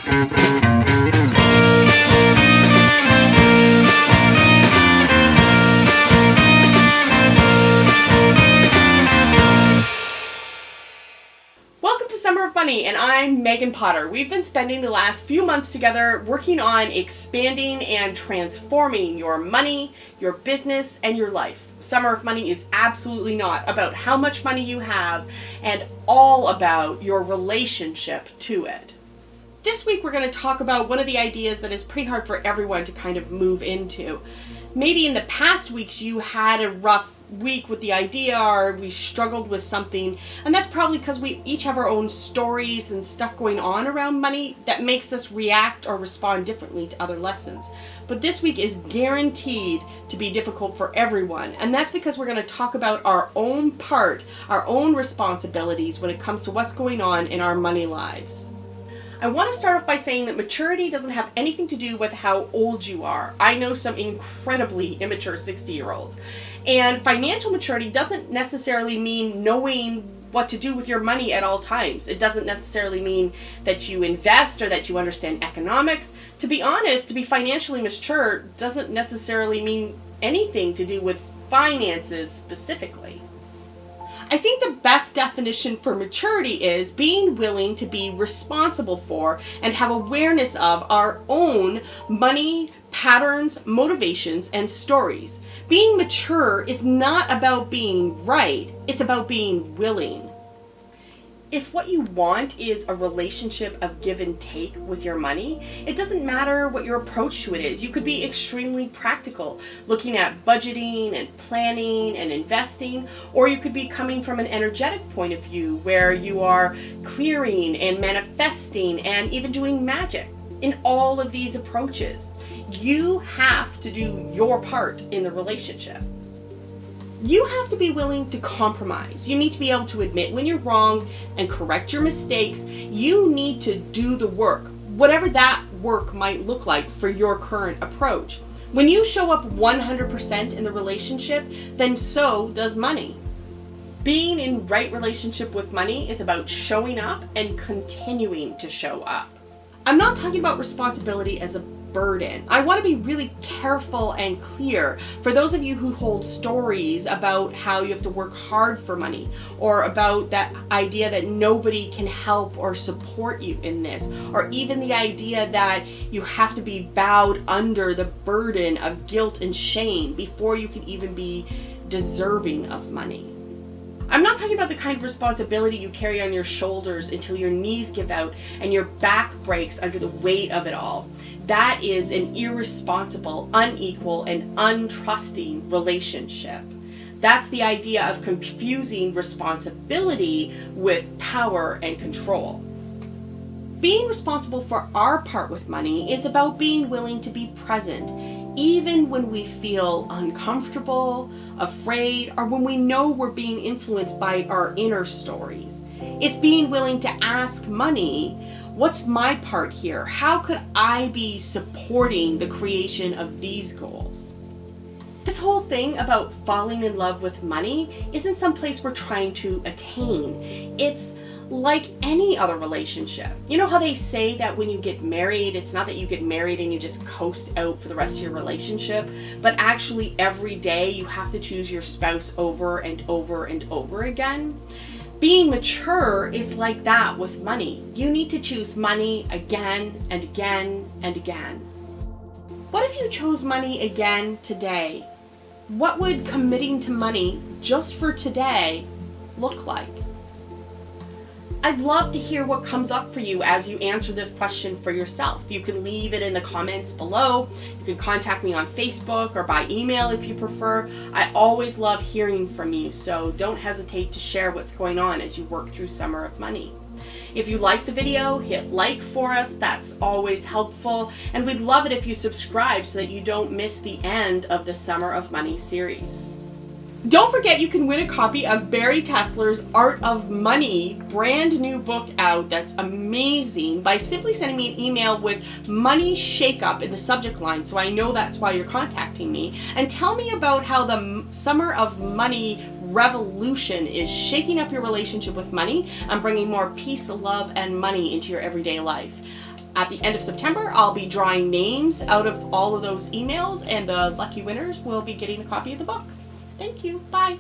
Money, and I'm Megan Potter. We've been spending the last few months together working on expanding and transforming your money, your business, and your life. Summer of Money is absolutely not about how much money you have and all about your relationship to it. This week we're going to talk about one of the ideas that is pretty hard for everyone to kind of move into. Maybe in the past weeks you had a rough week with the idea, or we struggled with something, and that's probably because we each have our own stories and stuff going on around money that makes us react or respond differently to other lessons. But this week is guaranteed to be difficult for everyone, and that's because we're going to talk about our own part, our own responsibilities when it comes to what's going on in our money lives. I want to start off by saying that maturity doesn't have anything to do with how old you are. I know some incredibly immature 60-year-olds. And financial maturity doesn't necessarily mean knowing what to do with your money at all times. It doesn't necessarily mean that you invest or that you understand economics. To be honest, to be financially mature doesn't necessarily mean anything to do with finances specifically. I think the best definition for maturity is being willing to be responsible for and have awareness of our own money patterns, motivations, and stories. Being mature is not about being right, it's about being willing. If what you want is a relationship of give and take with your money, it doesn't matter what your approach to it is. You could be extremely practical, looking at budgeting and planning and investing, or you could be coming from an energetic point of view where you are clearing and manifesting and even doing magic. In all of these approaches, you have to do your part in the relationship. You have to be willing to compromise. You need to be able to admit when you're wrong and correct your mistakes. You need to do the work, whatever that work might look like for your current approach. When you show up 100% in the relationship, then so does money. Being in right relationship with money is about showing up and continuing to show up. I'm not talking about responsibility as a burden. I want to be really careful and clear for those of you who hold stories about how you have to work hard for money, or about that idea that nobody can help or support you in this, or even the idea that you have to be bowed under the burden of guilt and shame before you can even be deserving of money. I'm not talking about the kind of responsibility you carry on your shoulders until your knees give out and your back breaks under the weight of it all. That is an irresponsible, unequal, and untrusting relationship. That's the idea of confusing responsibility with power and control. Being responsible for our part with money is about being willing to be present, even when we feel uncomfortable, afraid, or when we know we're being influenced by our inner stories. It's being willing to ask money, what's my part here? How could I be supporting the creation of these goals? This whole thing about falling in love with money isn't some place we're trying to attain. It's like any other relationship. You know how they say that when you get married, it's not that you get married and you just coast out for the rest of your relationship, but actually every day you have to choose your spouse over and over and over again. Being mature is like that with money. You need to choose money again and again and again. What if you chose money again today? What would committing to money just for today look like? I'd love to hear what comes up for you as you answer this question for yourself. You can leave it in the comments below. You can contact me on Facebook or by email if you prefer. I always love hearing from you, so don't hesitate to share what's going on as you work through Summer of Money. If you like the video, hit like for us. That's always helpful. And we'd love it if you subscribe so that you don't miss the end of the Summer of Money series. Don't forget you can win a copy of Barry Tesler's Art of Money brand new book out that's amazing by simply sending me an email with Money Shakeup in the subject line, so I know that's why you're contacting me, and tell me about how the Summer of Money revolution is shaking up your relationship with money and bringing more peace, love, and money into your everyday life. At the end of September, I'll be drawing names out of all of those emails, and the lucky winners will be getting a copy of the book. Thank you. Bye.